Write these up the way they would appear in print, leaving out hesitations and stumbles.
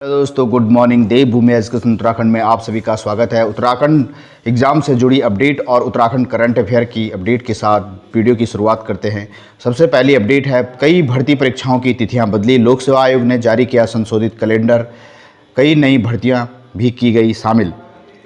Hello दोस्तों, good morning. देवभूमि education Uttarakhand में आप सभी का स्वागत है। उत्तराखंड एग्ज़ाम से जुड़ी अपडेट और उत्तराखंड करंट अफेयर की अपडेट के साथ वीडियो की शुरुआत करते हैं। सबसे पहली अपडेट है, कई भर्ती परीक्षाओं की तिथियां बदली। लोक सेवा आयोग ने जारी किया संशोधित कैलेंडर, कई नई भर्तियां भी की गई शामिल।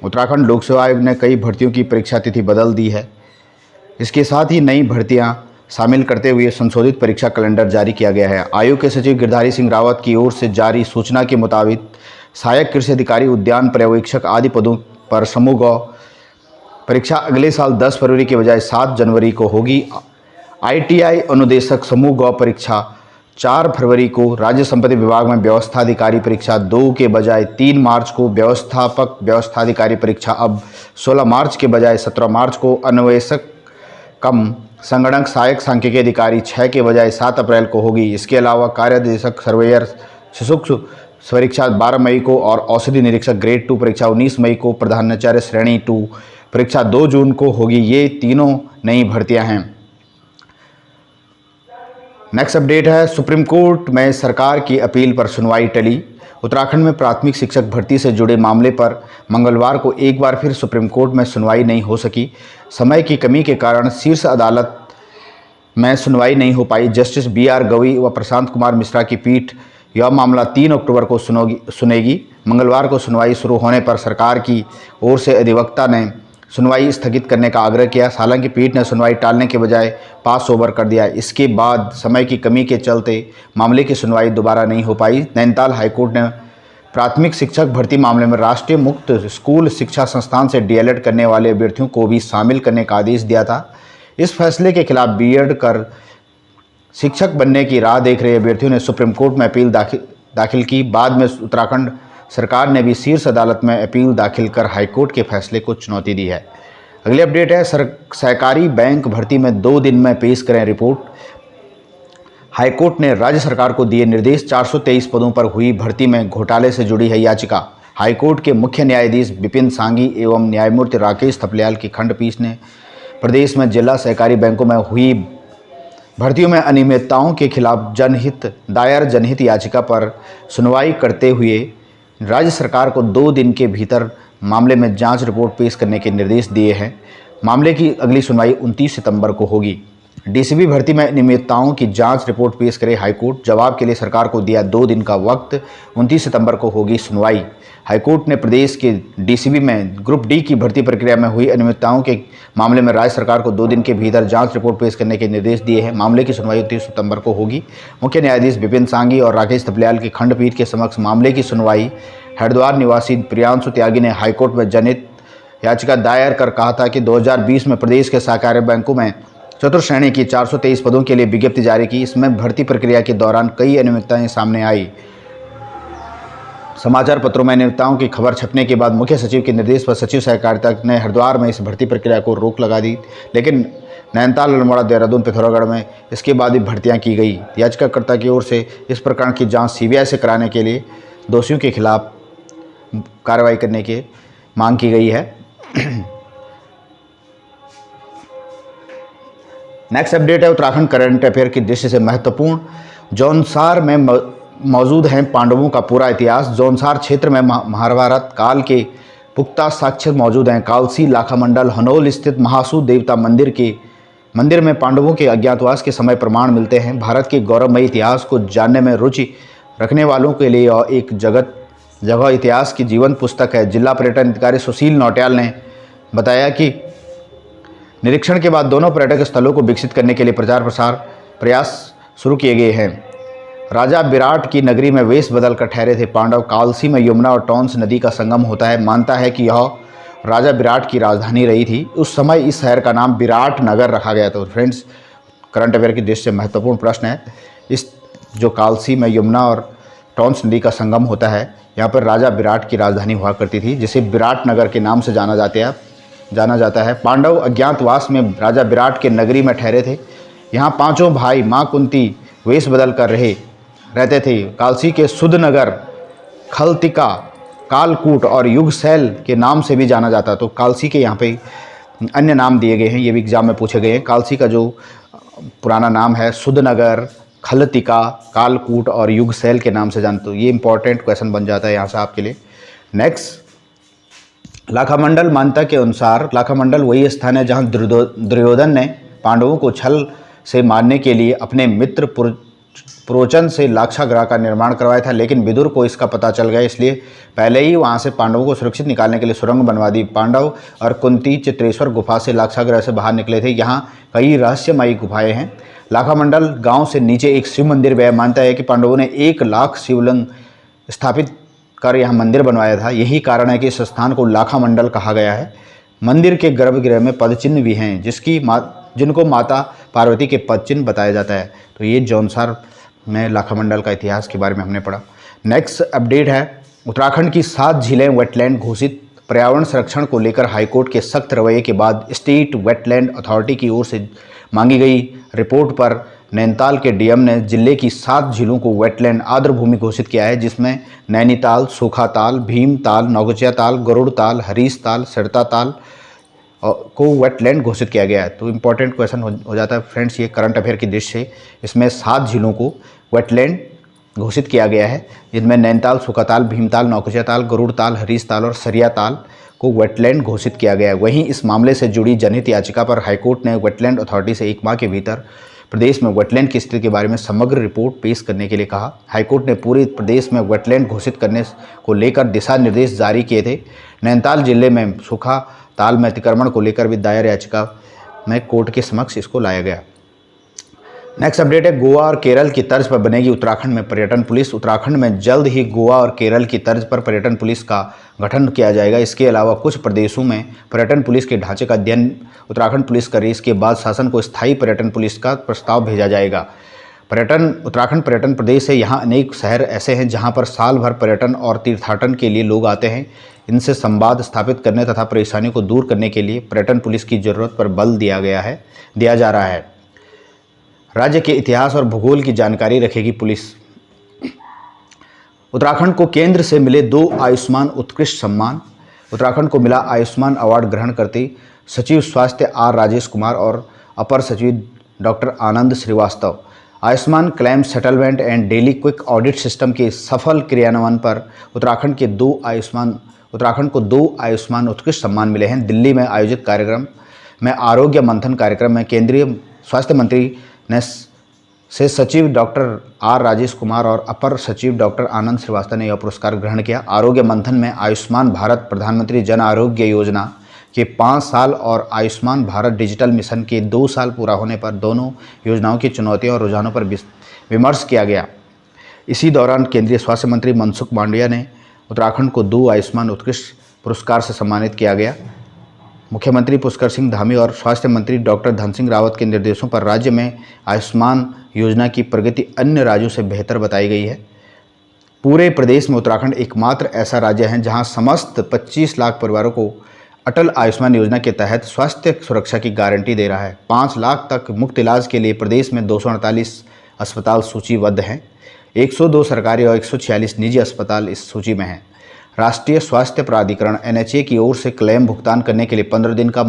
उत्तराखंड लोक सेवा आयोग ने कई भर्तियों की परीक्षा तिथि बदल दी है। इसके साथ ही नई भर्तियां शामिल करते हुए संशोधित परीक्षा कैलेंडर जारी किया गया है। आयोग के सचिव गिरधारी सिंह रावत की ओर से जारी सूचना के मुताबिक सहायक कृषि अधिकारी, उद्यान पर्यवेक्षक आदि पदों पर समूह ग परीक्षा अगले साल 10 फरवरी के बजाय 7 जनवरी को होगी। ITI अनुदेशक समूह ग परीक्षा 4 फरवरी को, राज्य संपत्ति विभाग में व्यवस्था अधिकारी परीक्षा 2 के बजाय 3 मार्च को, व्यवस्थापक व्यवस्थाधिकारी परीक्षा अब 16 मार्च के बजाय 17 मार्च को, अन्वेषक कम संगणक सहायक सांख्यिकी अधिकारी 6 के बजाय 7 अप्रैल को होगी। इसके अलावा कार्यादेशक सर्वेयर शिशुक्ष परीक्षा 12 मई को और औषधि निरीक्षक ग्रेड 2 परीक्षा 19 मई को, प्रधानाचार्य श्रेणी 2 परीक्षा 2 जून को होगी। ये तीनों नई भर्तियां हैं। नेक्स्ट अपडेट है, सुप्रीम कोर्ट में सरकार की अपील पर सुनवाई टली। उत्तराखंड में प्राथमिक शिक्षक भर्ती से जुड़े मामले पर मंगलवार को एक बार फिर सुप्रीम कोर्ट में सुनवाई नहीं हो सकी। समय की कमी के कारण शीर्ष अदालत में सुनवाई नहीं हो पाई। जस्टिस BR गवई व प्रशांत कुमार मिश्रा की पीठ यह मामला 3 अक्टूबर को सुनेगी। मंगलवार को सुनवाई शुरू होने पर सरकार की ओर से अधिवक्ता ने सुनवाई स्थगित करने का आग्रह किया। हालांकि पीठ ने सुनवाई टालने के बजाय पास ओवर कर दिया। इसके बाद समय की कमी के चलते मामले की सुनवाई दोबारा नहीं हो पाई। नैनीताल हाईकोर्ट ने प्राथमिक शिक्षक भर्ती मामले में राष्ट्रीय मुक्त स्कूल शिक्षा संस्थान से DLED करने वाले अभ्यर्थियों को भी शामिल करने का आदेश दिया था। इस फैसले के खिलाफ B.Ed कर शिक्षक बनने की राह देख रहे अभ्यर्थियों ने सुप्रीम कोर्ट में अपील दाखिल की। बाद में उत्तराखंड सरकार ने भी शीर्ष अदालत में अपील दाखिल कर हाईकोर्ट के फैसले को चुनौती दी है। अगली अपडेट है, सहकारी बैंक भर्ती में 2 दिन में पेश करें रिपोर्ट। हाईकोर्ट ने राज्य सरकार को दिए निर्देश। 423 पदों पर हुई भर्ती में घोटाले से जुड़ी है याचिका। हाईकोर्ट के मुख्य न्यायाधीश विपिन सांघी एवं न्यायमूर्ति राकेश थपलियाल की खंडपीठ ने प्रदेश में जिला सहकारी बैंकों में हुई भर्तियों में अनियमितताओं के खिलाफ जनहित याचिका पर सुनवाई करते हुए राज्य सरकार को 2 दिन के भीतर मामले में जांच रिपोर्ट पेश करने के निर्देश दिए हैं। मामले की अगली सुनवाई 29 सितंबर को होगी। DCB भर्ती में अनियमितताओं की जांच रिपोर्ट पेश करे हाईकोर्ट। जवाब के लिए सरकार को दिया 2 दिन का वक्त। 29 सितंबर को होगी सुनवाई। हाईकोर्ट ने प्रदेश के DCB में ग्रुप D की भर्ती प्रक्रिया में हुई अनियमितताओं के मामले में राज्य सरकार को 2 दिन के भीतर जांच रिपोर्ट पेश करने के निर्देश दिए हैं। मामले की सुनवाई 29 सितंबर को होगी। मुख्य न्यायाधीश विपिन सांघी और राकेश थपलियाल की खंडपीठ के समक्ष मामले की सुनवाई। हरिद्वार निवासी प्रियांशु त्यागी ने हाईकोर्ट में जनहित याचिका दायर कर कहा था कि 2020 में प्रदेश के सहकारी बैंकों में चतुर्थ श्रेणी की 423 पदों के लिए विज्ञप्ति जारी की। इसमें भर्ती प्रक्रिया के दौरान कई अनियमितताएं सामने आई। समाचार पत्रों में अनियमितताओं की खबर छपने के बाद मुख्य सचिव के निर्देश पर सचिव सहकारिता ने हरिद्वार में इस भर्ती प्रक्रिया को रोक लगा दी, लेकिन नैनीताल, अल्मोड़ा, देहरादून, पिथौरागढ़ में इसके बाद भी भर्तियां की गई। याचिकाकर्ता की ओर से इस प्रकरण की जांच CBI से कराने के लिए दोषियों के खिलाफ कार्रवाई करने की मांग की गई है। नेक्स्ट अपडेट है, उत्तराखंड करंट अफेयर की दृष्टि से महत्वपूर्ण। जौनसार में मौजूद है पांडवों का पूरा इतिहास। जौनसार क्षेत्र में महाभारत काल के पुख्ता साक्ष्य मौजूद हैं। कालसी लाखामंडल हनोल स्थित महासू देवता मंदिर में पांडवों के अज्ञातवास के समय प्रमाण मिलते हैं। भारत के गौरवमयी इतिहास को जानने में रुचि रखने वालों के लिए यह एक जगह इतिहास की जीवंत पुस्तक है। जिला पर्यटन अधिकारी सुशील नौटियाल ने बताया कि निरीक्षण के बाद दोनों पर्यटक स्थलों को विकसित करने के लिए प्रचार प्रसार प्रयास शुरू किए गए हैं। राजा विराट की नगरी में वेश बदलकर ठहरे थे पांडव। कालसी में यमुना और टॉन्स नदी का संगम होता है। मानता है कि यह राजा विराट की राजधानी रही थी। उस समय इस शहर का नाम विराट नगर रखा गया था। फ्रेंड्स, करंट अफेयर की दृष्टि से महत्वपूर्ण प्रश्न है। इस जो कालसी में यमुना और टॉन्स नदी का संगम होता है, यहाँ पर राजा विराट की राजधानी हुआ करती थी, जिसे विराट नगर के नाम से जाना जाता है। पांडव अज्ञातवास में राजा विराट के नगरी में ठहरे थे। यहाँ 5 भाई माँ कुंती वेश बदल कर रहते थे। कालसी के सुधनगर, खलतिका, कालकूट और युगसैल के नाम से भी जाना जाता। तो कालसी के यहाँ पे अन्य नाम दिए गए हैं, ये भी एग्जाम में पूछे गए हैं। कालसी का जो पुराना नाम है सुधनगर, खलतिका, कालकूट और युगसैल के नाम से जानते हो। ये इंपॉर्टेंट क्वेश्चन बन जाता है यहाँ से आपके लिए। नेक्स्ट, लाखामंडल मान्यता के अनुसार लाखामंडल वही स्थान है जहाँ दुर्योधन ने पांडवों को छल से मारने के लिए अपने मित्र पुरोचन से लाक्षागृह का निर्माण करवाया था, लेकिन विदुर को इसका पता चल गया, इसलिए पहले ही वहां से पांडवों को सुरक्षित निकालने के लिए सुरंग बनवा दी। पांडव और कुंती चित्रेश्वर गुफा से लाक्षागृह से बाहर निकले थे। यहाँ कई रहस्यमयी गुफाएं हैं। लाखामंडल गांव से नीचे एक शिव मंदिर भी है। मानता है कि पांडवों ने 1 लाख शिवलिंग स्थापित कर यहाँ मंदिर बनवाया था। यही कारण है कि इस स्थान को लाखामंडल कहा गया है। मंदिर के गर्भगृह में पदचिन्ह भी हैं जिनको माता पार्वती के पदचिन्ह बताया जाता है। तो ये जौनसार में लाखामंडल का इतिहास के बारे में हमने पढ़ा। नेक्स्ट अपडेट है, उत्तराखंड की 7 झीलें वेटलैंड घोषित। पर्यावरण संरक्षण को लेकर हाईकोर्ट के सख्त रवैये के बाद स्टेट वेटलैंड अथॉरिटी की ओर से मांगी गई रिपोर्ट पर नैनीताल के डीएम ने जिले की 7 झीलों को वेटलैंड आर्द्रभूमि घोषित किया है, जिसमें नैनीताल, सूखाताल, भीमताल, नौगचियाताल, गरुड़ताल, हरीशताल, सिरताताल को वेटलैंड घोषित किया गया है। तो इंपॉर्टेंट क्वेश्चन हो जाता है फ्रेंड्स, ये करंट अफेयर की दृष्टि से। इसमें 7 झीलों को वेटलैंड घोषित किया गया है, जिनमें नैनीताल, सूखाताल, भीमताल, नौगचियाताल, गरुड़ताल, हरीशताल और सरियाताल को वेटलैंड घोषित किया गया है। वहीं इस मामले से जुड़ी जनहित याचिका पर हाईकोर्ट ने वेटलैंड अथॉरिटी से 1 माह के भीतर प्रदेश में वेटलैंड की स्थिति के बारे में समग्र रिपोर्ट पेश करने के लिए कहा। हाईकोर्ट ने पूरे प्रदेश में वेटलैंड घोषित करने को लेकर दिशा निर्देश जारी किए थे। नैनीताल जिले में सूखाताल में अतिक्रमण को लेकर भी दायर याचिका में कोर्ट के समक्ष इसको लाया गया। नेक्स्ट अपडेट है, गोवा और केरल की तर्ज पर बनेगी उत्तराखंड में पर्यटन पुलिस। उत्तराखंड में जल्द ही गोवा और केरल की तर्ज पर पर्यटन पुलिस का गठन किया जाएगा। इसके अलावा कुछ प्रदेशों में पर्यटन पुलिस के ढांचे का अध्ययन उत्तराखंड पुलिस करे। इसके बाद शासन को स्थायी पर्यटन पुलिस का प्रस्ताव भेजा जाएगा। उत्तराखंड पर्यटन प्रदेश है। यहाँ अनेक शहर ऐसे हैं जहाँ पर साल भर पर्यटन और तीर्थाटन के लिए लोग आते हैं। इनसे संवाद स्थापित करने तथा परेशानियों को दूर करने के लिए पर्यटन पुलिस की जरूरत पर बल दिया जा रहा है। राज्य के इतिहास और भूगोल की जानकारी रखेगी पुलिस। उत्तराखंड को केंद्र से मिले 2 आयुष्मान उत्कृष्ट सम्मान। उत्तराखंड को मिला आयुष्मान अवार्ड ग्रहण करते सचिव स्वास्थ्य आर राजेश कुमार और अपर सचिव doctor Anand Srivastava. Ayushman claim settlement and daily quick audit system के सफल क्रियान्वयन पर उत्तराखंड को 2 आयुष्मान उत्कृष्ट सम्मान मिले हैं। दिल्ली में आयोजित कार्यक्रम में आरोग्य मंथन कार्यक्रम में केंद्रीय स्वास्थ्य मंत्री से सचिव डॉक्टर आर राजेश कुमार और अपर सचिव डॉक्टर आनंद श्रीवास्तव ने यह पुरस्कार ग्रहण किया। आरोग्य मंथन में आयुष्मान भारत प्रधानमंत्री जन आरोग्य योजना के 5 साल और आयुष्मान भारत डिजिटल मिशन के 2 साल पूरा होने पर दोनों योजनाओं की चुनौतियों और रुझानों पर विमर्श किया गया। इसी दौरान केंद्रीय स्वास्थ्य मंत्री मनसुख मांडविया ने उत्तराखंड को 2 आयुष्मान उत्कृष्ट पुरस्कार से सम्मानित किया गया। मुख्यमंत्री पुष्कर सिंह धामी और स्वास्थ्य मंत्री डॉक्टर धन सिंह रावत के निर्देशों पर राज्य में आयुष्मान योजना की प्रगति अन्य राज्यों से बेहतर बताई गई है। पूरे प्रदेश में उत्तराखंड एकमात्र ऐसा राज्य है जहां समस्त 25 लाख परिवारों को अटल आयुष्मान योजना के तहत स्वास्थ्य सुरक्षा की गारंटी दे रहा है। 5 लाख तक मुफ्त इलाज के लिए प्रदेश में 248 अस्पताल सूचीबद्ध हैं। 102 सरकारी और 146 निजी अस्पताल इस सूची में हैं। राष्ट्रीय स्वास्थ्य प्राधिकरण NHA की ओर से क्लेम भुगतान करने के लिए 15 दिन का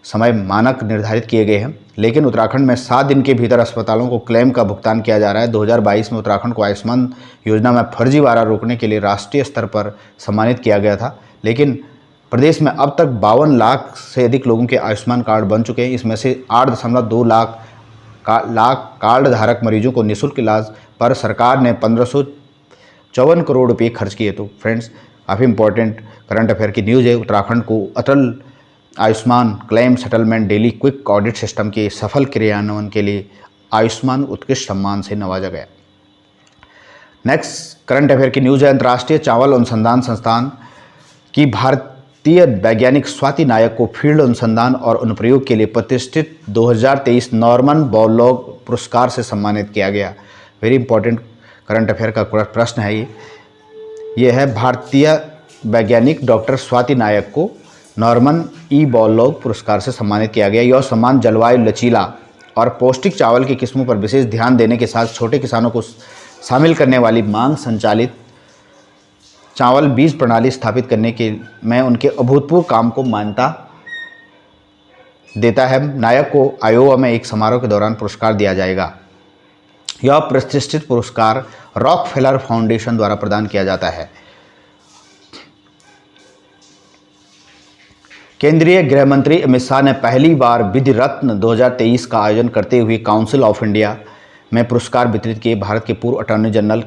समय मानक निर्धारित किए गए हैं, लेकिन उत्तराखंड में 7 दिन के भीतर अस्पतालों को क्लेम का भुगतान किया जा रहा है। 2022 में उत्तराखंड को आयुष्मान योजना में फर्जीवाड़ा रोकने के लिए राष्ट्रीय स्तर पर सम्मानित किया गया था, लेकिन प्रदेश में अब तक 52 लाख से अधिक लोगों के आयुष्मान कार्ड बन चुके हैं। इसमें से 8.2 लाख कार्ड धारक मरीजों को निःशुल्क इलाज पर सरकार ने 1554 करोड़ रुपये खर्च किए। तो फ्रेंड्स, काफ़ी इंपॉर्टेंट करंट अफेयर की न्यूज़ है। उत्तराखंड को Atal Ayushman claim settlement daily quick audit system के सफल क्रियान्वयन के लिए आयुष्मान उत्कृष्ट सम्मान से नवाजा गया। नेक्स्ट करंट अफेयर की न्यूज़ है, अंतर्राष्ट्रीय चावल अनुसंधान संस्थान की भारतीय वैज्ञानिक स्वाति नायक को फील्ड अनुसंधान और अनुप्रयोग के लिए प्रतिष्ठित 2023 नॉर्मन बोरलॉग पुरस्कार से सम्मानित किया गया। वेरी इंपॉर्टेंट करंट अफेयर का प्रश्न है ये है, भारतीय वैज्ञानिक डॉक्टर स्वाति नायक को नॉर्मन बोरलॉग पुरस्कार से सम्मानित किया गया। यह सम्मान जलवायु लचीला और पौष्टिक चावल की किस्मों पर विशेष ध्यान देने के साथ छोटे किसानों को शामिल करने वाली मांग संचालित चावल बीज प्रणाली स्थापित करने के में उनके अभूतपूर्व काम को मान्यता देता है। नायक को आयोवा में एक समारोह के दौरान पुरस्कार दिया जाएगा। यह प्रतिष्ठित पुरस्कार रॉकफेलर फाउंडेशन द्वारा प्रदान किया जाता है। केंद्रीय गृह मंत्री अमित शाह ने पहली बार विधि रत्न 2023 का आयोजन करते हुए काउंसिल ऑफ इंडिया में पुरस्कार वितरित किए। भारत के पूर्व अटॉर्नी जनरल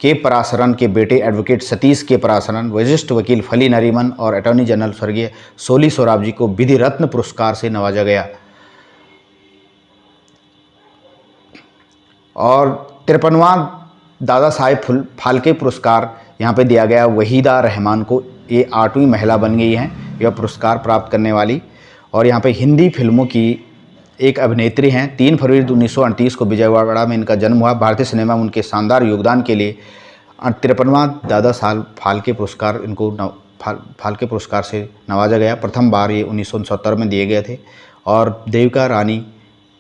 के पराशरन के बेटे एडवोकेट सतीश के पराशरन, वरिष्ठ वकील फली नरीमन और अटॉर्नी जनरल स्वर्गीय सोली सोराबजी को विधि रत्न पुरस्कार से नवाजा गया। और 53वां दादा साहेब फाल्के पुरस्कार यहाँ पे दिया गया वहीदा रहमान को। ये 8वीं महिला बन गई हैं यह पुरस्कार प्राप्त करने वाली। और यहाँ पे हिंदी फिल्मों की एक अभिनेत्री हैं। 3 फरवरी 1938 को विजयवाड़ा में इनका जन्म हुआ। भारतीय सिनेमा में उनके शानदार योगदान के लिए 53वां दादा साहब फाल्के पुरस्कार इनको फाल्के पुरस्कार से नवाजा गया। प्रथम बार ये 1969 में दिए गए थे। और देविका रानी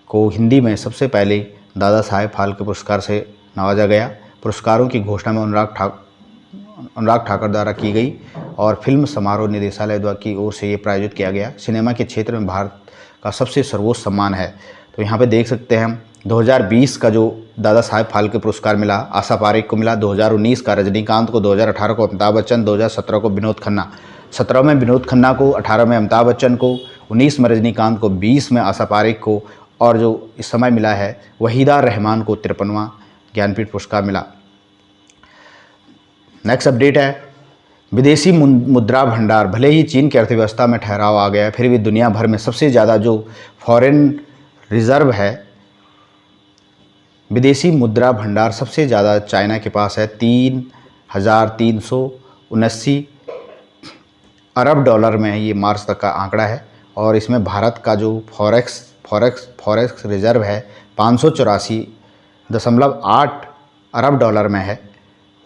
को हिंदी में सबसे पहले दादा साहेब फाल्के पुरस्कार से नवाजा गया। पुरस्कारों की घोषणा में अनुराग ठाकुर द्वारा की गई और फिल्म समारोह निदेशालय द्वारा की ओर से ये प्रायोजित किया गया। सिनेमा के क्षेत्र में भारत का सबसे सर्वोच्च सम्मान है। तो यहाँ पे देख सकते हैं हम 2020 का जो दादा साहेब फाल्के पुरस्कार मिला आशा पारेख को मिला, 2019 का रजनीकांत को, 2018 को अमिताभ बच्चन, 2017 को विनोद खन्ना, 17 में विनोद खन्ना को, 18 में अमिताभ बच्चन को, 19 में रजनीकांत को, 20 में आशा पारेख को और जो इस समय मिला है वहीदा रहमान को 53वां ज्ञानपीठ पुरस्कार मिला। नेक्स्ट अपडेट है विदेशी मुद्रा भंडार। भले ही चीन की अर्थव्यवस्था में ठहराव आ गया है, फिर भी दुनिया भर में सबसे ज़्यादा जो फॉरेन रिजर्व है, विदेशी मुद्रा भंडार सबसे ज़्यादा चाइना के पास है। 3,379 अरब डॉलर में ये मार्च तक का आंकड़ा है। और इसमें भारत का जो फॉरेक्स रिजर्व है 584.8 अरब डॉलर में है।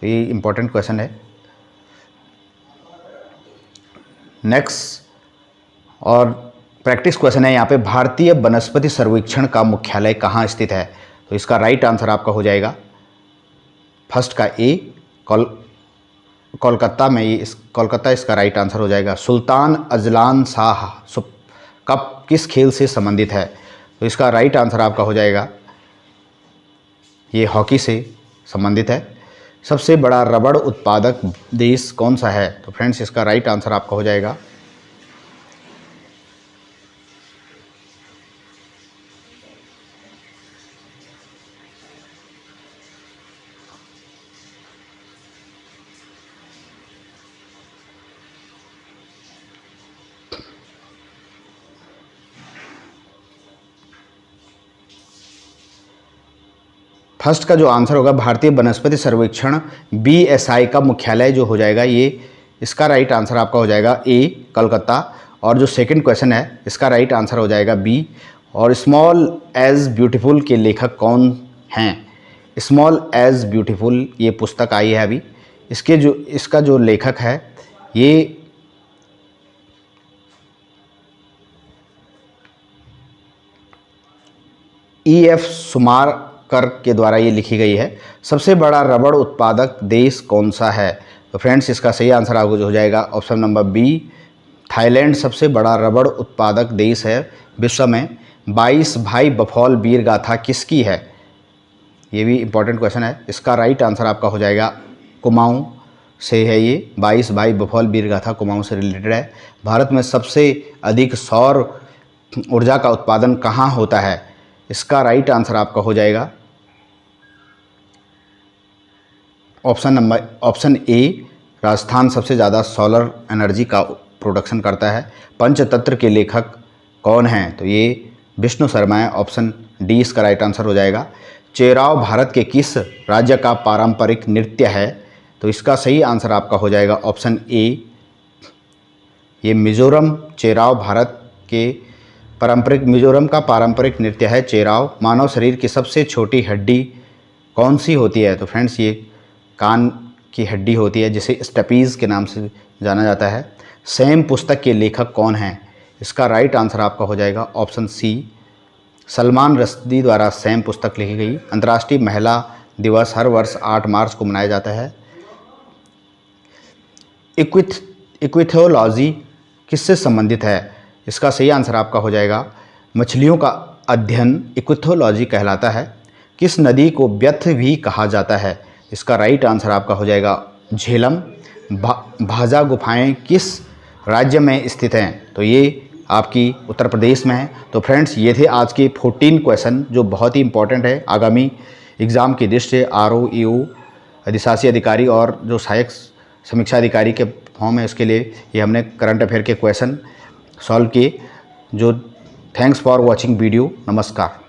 ये इम्पोर्टेंट क्वेश्चन है। नेक्स्ट और प्रैक्टिस क्वेश्चन है यहाँ पे, भारतीय वनस्पति सर्वेक्षण का मुख्यालय कहाँ स्थित है? तो इसका राइट आंसर आपका हो जाएगा फर्स्ट का ए, कोलकाता में। कोलकाता इसका राइट आंसर हो जाएगा। सुल्तान अजलान शाह कप किस खेल से संबंधित है? तो इसका राइट आंसर आपका हो जाएगा ये हॉकी से संबंधित है। सबसे बड़ा रबड़ उत्पादक देश कौन सा है? तो फ्रेंड्स इसका राइट आंसर आपका हो जाएगा फर्स्ट का जो आंसर होगा भारतीय वनस्पति सर्वेक्षण BSI का मुख्यालय जो हो जाएगा ये, इसका राइट आंसर आपका हो जाएगा ए, कलकत्ता। और जो सेकंड क्वेश्चन है इसका राइट आंसर हो जाएगा बी। और स्मॉल एज ब्यूटीफुल के लेखक कौन हैं? स्मॉल एज ब्यूटीफुल ये पुस्तक आई है अभी। इसका जो लेखक है ये EF सुमारकर के द्वारा ये लिखी गई है। सबसे बड़ा रबड़ उत्पादक देश कौन सा है? तो फ्रेंड्स इसका सही आंसर आपको जो हो जाएगा ऑप्शन नंबर बी, थाईलैंड सबसे बड़ा रबड़ उत्पादक देश है विश्व में। 22 भाई बफौल वीर गाथा किसकी है? ये भी इम्पोर्टेंट क्वेश्चन है। इसका राइट आंसर आपका हो जाएगा कुमाऊं से है ये। 22 भाई बफौल वीर गाथा कुमाऊं से रिलेटेड है। भारत में सबसे अधिक सौर ऊर्जा का उत्पादन कहाँ होता है? इसका राइट आंसर आपका हो जाएगा ऑप्शन ए, राजस्थान सबसे ज़्यादा सोलर एनर्जी का प्रोडक्शन करता है। पंचतंत्र के लेखक कौन हैं? तो ये विष्णु शर्मा है। ऑप्शन डी इसका राइट आंसर हो जाएगा। चेराव भारत के किस राज्य का पारंपरिक नृत्य है? तो इसका सही आंसर आपका हो जाएगा ऑप्शन ए, ये मिजोरम। चेराव भारत के मिजोरम का पारंपरिक नृत्य है चेराव। मानव शरीर की सबसे छोटी हड्डी कौन सी होती है? तो फ्रेंड्स ये कान की हड्डी होती है जिसे स्टपीज़ के नाम से जाना जाता है। सैम पुस्तक के लेखक कौन हैं? इसका राइट आंसर आपका हो जाएगा ऑप्शन सी, सलमान रश्दी द्वारा सैम पुस्तक लिखी गई। अंतर्राष्ट्रीय महिला दिवस हर वर्ष 8 मार्च को मनाया जाता है। इक्विथोलॉजी किससे संबंधित है? इसका सही आंसर आपका हो जाएगा मछलियों का अध्ययन इक्विथोलॉजी कहलाता है। किस नदी को व्यथ भी कहा जाता है? इसका राइट आंसर आपका हो जाएगा झेलम। भाजा गुफाएं किस राज्य में स्थित हैं? तो ये आपकी उत्तर प्रदेश में है। तो फ्रेंड्स, ये थे आज के 14 क्वेश्चन जो बहुत ही इंपॉर्टेंट है आगामी एग्ज़ाम की दृष्टि से। आरओ, ईओ, अधिशासी अधिकारी और जो सहायक समीक्षा अधिकारी के फॉर्म है उसके लिए ये हमने करंट अफेयर के क्वेश्चन सॉल्व किए। Thanks for watching video. नमस्कार।